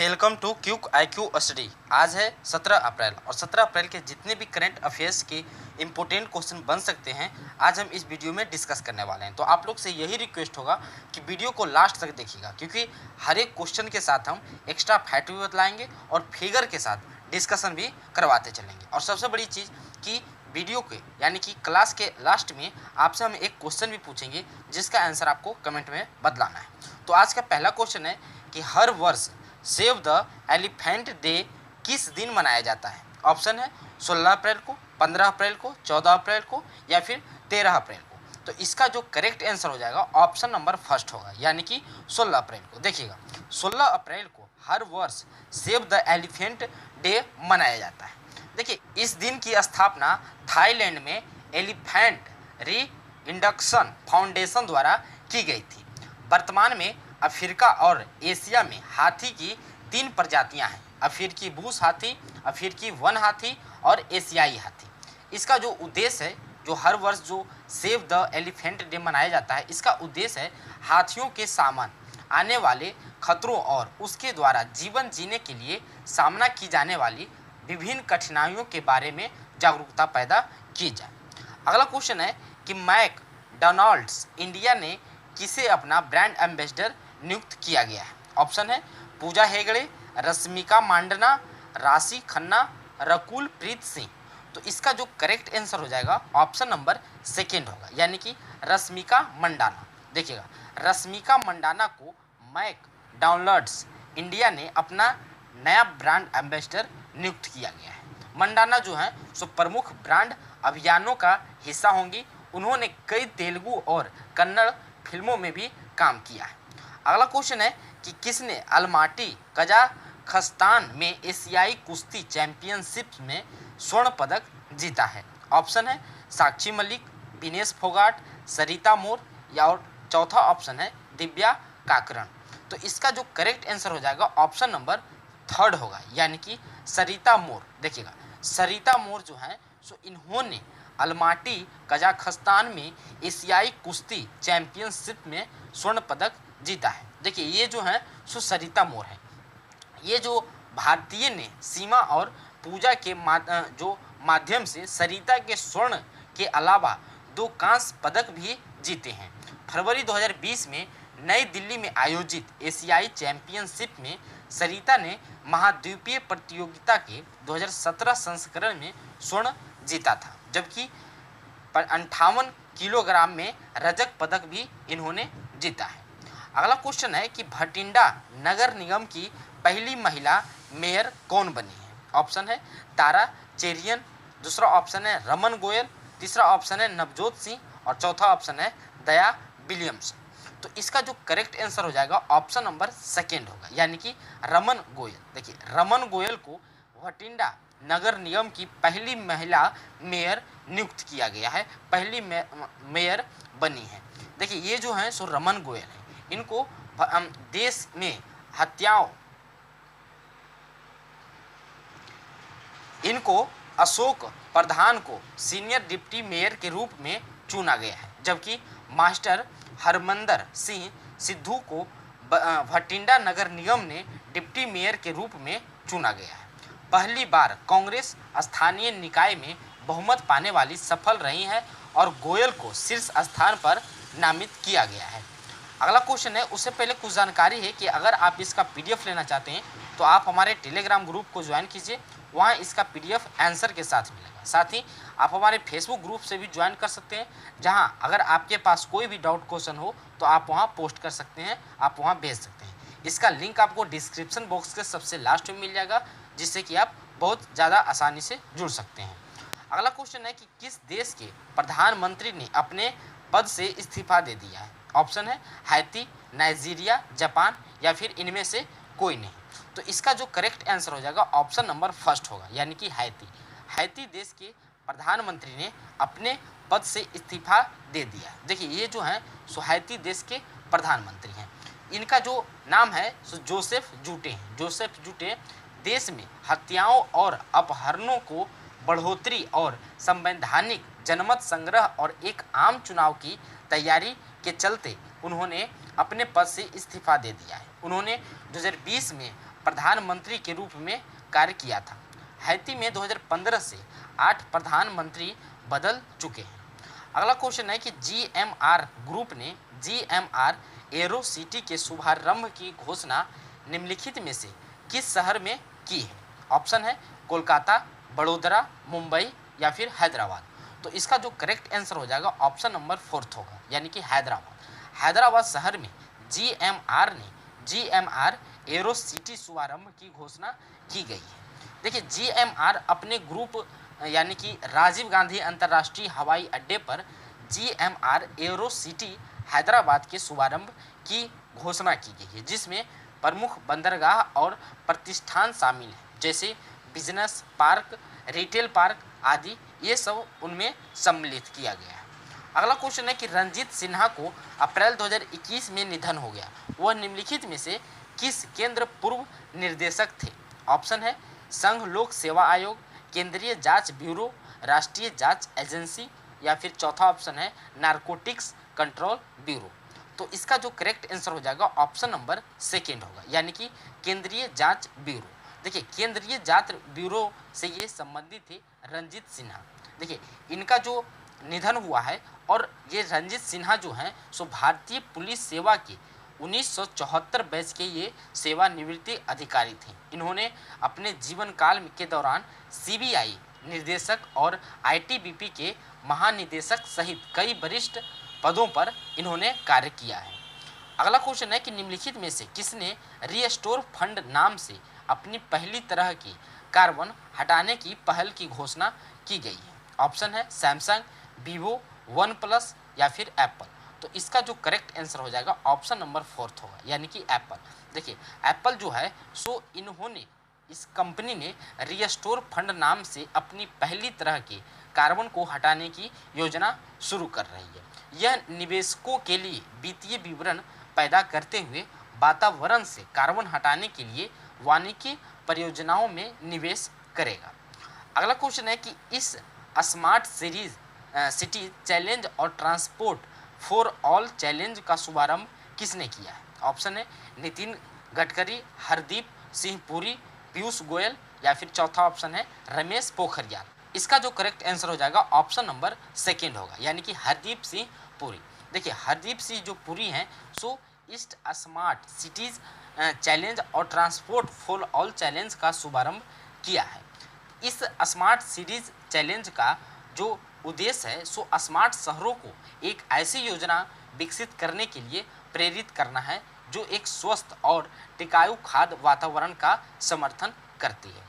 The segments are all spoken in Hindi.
Welcome to quick IQ study. आज है 17 अप्रैल और 17 अप्रैल के जितने भी करंट अफेयर्स के इम्पोर्टेंट क्वेश्चन बन सकते हैं आज हम इस वीडियो में डिस्कस करने वाले हैं। तो आप लोग से यही रिक्वेस्ट होगा कि वीडियो को लास्ट तक देखिएगा, क्योंकि हर एक क्वेश्चन के साथ हम एक्स्ट्रा फैक्ट भी बतलाएंगे और फिगर के साथ डिस्कशन भी करवाते चलेंगे। और सबसे बड़ी चीज़ कि वीडियो के यानी कि क्लास के लास्ट में आपसे हम एक क्वेश्चन भी पूछेंगे जिसका आंसर आपको कमेंट में बतलाना है। तो आज का पहला क्वेश्चन है कि हर वर्ष सेव द एलिफेंट डे किस दिन मनाया जाता है। ऑप्शन है 16 अप्रैल को, 15 अप्रैल को, 14 अप्रैल को या फिर 13 अप्रैल को। तो इसका जो करेक्ट आंसर हो जाएगा ऑप्शन नंबर फर्स्ट होगा, यानी कि 16 अप्रैल को। देखिएगा 16 अप्रैल को हर वर्ष सेव द एलिफेंट डे मनाया जाता है। देखिए इस दिन की स्थापना थाईलैंड में एलिफेंट री इंडक्शन फाउंडेशन द्वारा की गई थी। वर्तमान में अफ्रीका और एशिया में हाथी की 3 प्रजातियां हैं, अफ्रीकी बूस हाथी, अफ्रीकी वन हाथी और एशियाई हाथी। इसका जो उद्देश्य है, जो हर वर्ष जो सेव द एलिफेंट डे मनाया जाता है, इसका उद्देश्य है हाथियों के सामने आने वाले खतरों और उसके द्वारा जीवन जीने के लिए सामना की जाने वाली विभिन्न कठिनाइयों के बारे में जागरूकता पैदा की जाए। अगला क्वेश्चन है कि मैकडॉनल्ड्स इंडिया ने किसे अपना ब्रांड एम्बेसडर नियुक्त किया गया है। ऑप्शन है पूजा हेगड़े, रश्मिका मांडना, राशि खन्ना, रकुल प्रीत सिंह। तो इसका जो करेक्ट आंसर हो जाएगा ऑप्शन नंबर सेकेंड होगा, यानी कि रश्मिका मंडाना। देखिएगा रश्मिका मंडाना को मैकडॉनल्ड्स इंडिया ने अपना नया ब्रांड एम्बेसडर नियुक्त किया गया है। मंडाना जो है सो प्रमुख ब्रांड अभियानों का हिस्सा होंगी। उन्होंने कई तेलुगु और कन्नड़ फिल्मों में भी काम किया है। अगला क्वेश्चन है कि किसने अलमाटी कजाखस्तान में एशियाई कुश्ती चैंपियनशिप में स्वर्ण पदक जीता है। ऑप्शन है साक्षी मलिक, विनेश फोगाट, सरिता मोर या और चौथा ऑप्शन है दिव्या काकरण। तो इसका जो करेक्ट आंसर हो जाएगा ऑप्शन नंबर थर्ड होगा, यानी कि सरिता मोर। देखिएगा सरिता मोर जो है सो इन्होंने अलमाटी कजाखस्तान में एशियाई कुश्ती चैंपियनशिप में स्वर्ण पदक जीता है। देखिए ये जो है सो सरिता मोर है। ये जो भारतीय ने सीमा और पूजा के माध्यम से सरिता के स्वर्ण के अलावा 2 कांस्य पदक भी जीते हैं। फरवरी 2020 में नई दिल्ली में आयोजित एशियाई चैंपियनशिप में सरिता ने महाद्वीपीय प्रतियोगिता के 2017 संस्करण में स्वर्ण जीता था, जबकि 58 किलोग्राम में रजत पदक भी इन्होंने जीता है। अगला क्वेश्चन है कि भटिंडा नगर निगम की पहली महिला मेयर कौन बनी है। ऑप्शन है तारा चेरियन, दूसरा ऑप्शन है रमन गोयल, तीसरा ऑप्शन है नवजोत सिंह और चौथा ऑप्शन है दया विलियम्स। तो इसका जो करेक्ट आंसर हो जाएगा ऑप्शन नंबर सेकेंड होगा, यानी कि रमन गोयल। देखिए रमन गोयल को भटिंडा नगर निगम की पहली महिला मेयर नियुक्त किया गया है, पहली मेयर बनी है। देखिए ये जो है सो रमन गोयल है। इनको देश में हत्याओं इनको अशोक प्रधान को सीनियर डिप्टी मेयर के रूप में चुना गया है, जबकि मास्टर हरमंदर सिंह सिद्धू को भटिंडा नगर निगम ने डिप्टी मेयर के रूप में चुना गया है। पहली बार कांग्रेस स्थानीय निकाय में बहुमत पाने वाली सफल रही है और गोयल को शीर्ष स्थान पर नामित किया गया है। अगला क्वेश्चन है, उससे पहले कुछ जानकारी है कि अगर आप इसका PDF लेना चाहते हैं तो आप हमारे टेलीग्राम ग्रुप को ज्वाइन कीजिए, वहाँ इसका PDF आंसर के साथ मिलेगा। साथ ही आप हमारे फेसबुक ग्रुप से भी ज्वाइन कर सकते हैं, जहाँ अगर आपके पास कोई भी डाउट क्वेश्चन हो तो आप वहाँ पोस्ट कर सकते हैं, आप वहाँ भेज सकते हैं। इसका लिंक आपको डिस्क्रिप्शन बॉक्स के सबसे लास्ट में मिल जाएगा, जिससे कि आप बहुत ज़्यादा आसानी से जुड़ सकते हैं। अगला क्वेश्चन है कि किस देश के प्रधानमंत्री ने अपने पद से इस्तीफा दे दिया है। ऑप्शन है हैती, नाइजीरिया, जापान या फिर इनमें से कोई नहीं। तो इसका जो करेक्ट आंसर हो जाएगा ऑप्शन नंबर फर्स्ट होगा, यानी कि हैती। हैती देश के प्रधानमंत्री ने अपने पद से इस्तीफा दे दिया। देखिए ये जो है सो हैती देश के प्रधानमंत्री हैं। इनका जो नाम है सो जोसेफ जूटे हैं। जोसेफ जूटे देश में हत्याओं और अपहरणों को बढ़ोतरी और संवैधानिक जनमत संग्रह और एक आम चुनाव की तैयारी के चलते उन्होंने अपने पद से इस्तीफा दे दिया है। उन्होंने 2020 में प्रधानमंत्री के रूप में कार्य किया था। हैती में 2015 से 8 प्रधानमंत्री बदल चुके हैं। अगला क्वेश्चन है कि जीएमआर ग्रुप ने जीएमआर एरो सिटी के शुभारंभ की घोषणा निम्नलिखित में से किस शहर में की है? ऑप्शन है कोलकाता, बड़ोदरा, मुंबई या फिर हैदराबाद। तो इसका जो करेक्ट आंसर हो जाएगा ऑप्शन नंबर 4 होगा, यानी कि हैदराबाद। हैदराबाद शहर में जीएमआर ने जीएमआर एरो सिटी शुभारंभ की घोषणा की गई है। देखिए जीएमआर अपने ग्रुप यानी कि राजीव गांधी अंतर्राष्ट्रीय हवाई अड्डे पर जीएमआर एरो सिटी हैदराबाद के शुभारंभ की घोषणा की गई है, जिसमें प्रमुख बंदरगाह और प्रतिष्ठान शामिल हैं, जैसे बिजनेस पार्क, रिटेल पार्क आदि, ये सब उनमें सम्मिलित किया गया है। अगला क्वेश्चन है कि रंजीत सिन्हा को अप्रैल 2021 में निधन हो गया, वह निम्नलिखित में से किस केंद्र पूर्व निर्देशक थे? ऑप्शन है संघ लोक सेवा आयोग, केंद्रीय जांच ब्यूरो, राष्ट्रीय जांच एजेंसी या फिर चौथा ऑप्शन है नारकोटिक्स कंट्रोल ब्यूरो। तो इसका जो करेक्ट आंसर हो जाएगा ऑप्शन नंबर 2 होगा, यानी कि केंद्रीय जांच ब्यूरो। देखिए केंद्रीय जांच ब्यूरो से ये संबंधित थे रंजीत सिन्हा। देखिए इनका जो निधन हुआ है, और ये रंजीत सिन्हा जो हैं सो भारतीय पुलिस सेवा के 1974 बैच के ये सेवानिवृत्ति अधिकारी थे। इन्होंने अपने जीवन काल के दौरान सीबीआई निर्देशक और आईटीबीपी के महानिदेशक सहित कई वरिष्ठ पदों पर इन्होंने कार्य किया है। अगला क्वेश्चन है कि निम्नलिखित में से किसने रीस्टोर फंड नाम से अपनी पहली तरह की कार्बन हटाने की पहल की घोषणा की गई है? ऑप्शन है सैमसंग, वीवो, वन प्लस या फिर एप्पल। तो इसका जो करेक्ट आंसर हो जाएगा ऑप्शन नंबर 4 होगा, यानी कि एप्पल। देखिए एप्पल जो है सो इन्होंने इस कंपनी ने रीस्टोर फंड नाम से अपनी पहली तरह के कार्बन को हटाने की योजना शुरू कर रही है। यह निवेशकों के लिए वित्तीय विवरण पैदा करते हुए वातावरण से कार्बन हटाने के लिए वानिकी परियोजनाओं में निवेश करेगा। अगला क्वेश्चन है कि इस स्मार्ट सिटी चैलेंज और ट्रांसपोर्ट फॉर ऑल चैलेंज का शुभारंभ किसने किया है? ऑप्शन है नितिन गडकरी, हरदीप सिंह पुरी, पीयूष गोयल या फिर चौथा ऑप्शन है रमेश पोखरियाल। इसका जो करेक्ट आंसर हो जाएगा ऑप्शन नंबर 2 होगा, यानी कि हरदीप सिंह पुरी। देखिए हरदीप सिंह जो पुरी हैं सो ईस्ट स्मार्ट सिटीज़ चैलेंज और ट्रांसपोर्ट फॉर ऑल चैलेंज का शुभारंभ किया है। इस स्मार्ट सिटीज चैलेंज का जो उद्देश्य है सो स्मार्ट शहरों को एक ऐसी योजना विकसित करने के लिए प्रेरित करना है जो एक स्वस्थ और टिकाऊ खाद्य वातावरण का समर्थन करती है।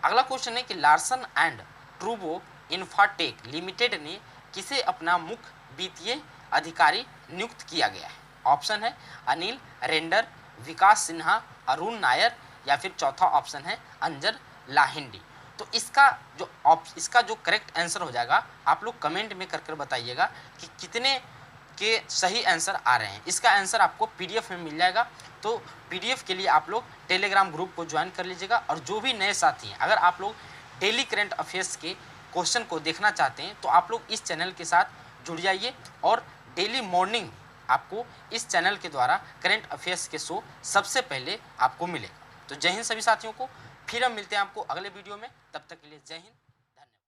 अगला क्वेश्चन है कि लार्सन एंड ट्रूबो इंफ्राटेक लिमिटेड ने किसे अपना मुख्य वित्तीय अधिकारी नियुक्त किया गया है? ऑप्शन है अनिल रेंडर, विकास सिन्हा, अरुण नायर या फिर चौथा ऑप्शन है अंजर लाहिंडी। तो इसका जो करेक्ट आंसर हो जाएगा आप लोग कमेंट में कर बताइएगा कि कितने के सही आंसर आ रहे हैं। इसका आंसर आपको पीडीएफ में मिल जाएगा, तो पीडीएफ के लिए आप लोग टेलीग्राम ग्रुप को ज्वाइन कर लीजिएगा। और जो भी नए साथी हैं, अगर आप लोग डेली करंट अफेयर्स के क्वेश्चन को देखना चाहते हैं तो आप लोग इस चैनल के साथ जुड़ जाइए, और डेली मॉर्निंग आपको इस चैनल के द्वारा करंट अफेयर्स के शो सबसे पहले आपको मिलेगा। तो जय हिंद सभी साथियों को, फिर हम मिलते हैं आपको अगले वीडियो में। तब तक के लिए जय हिंद।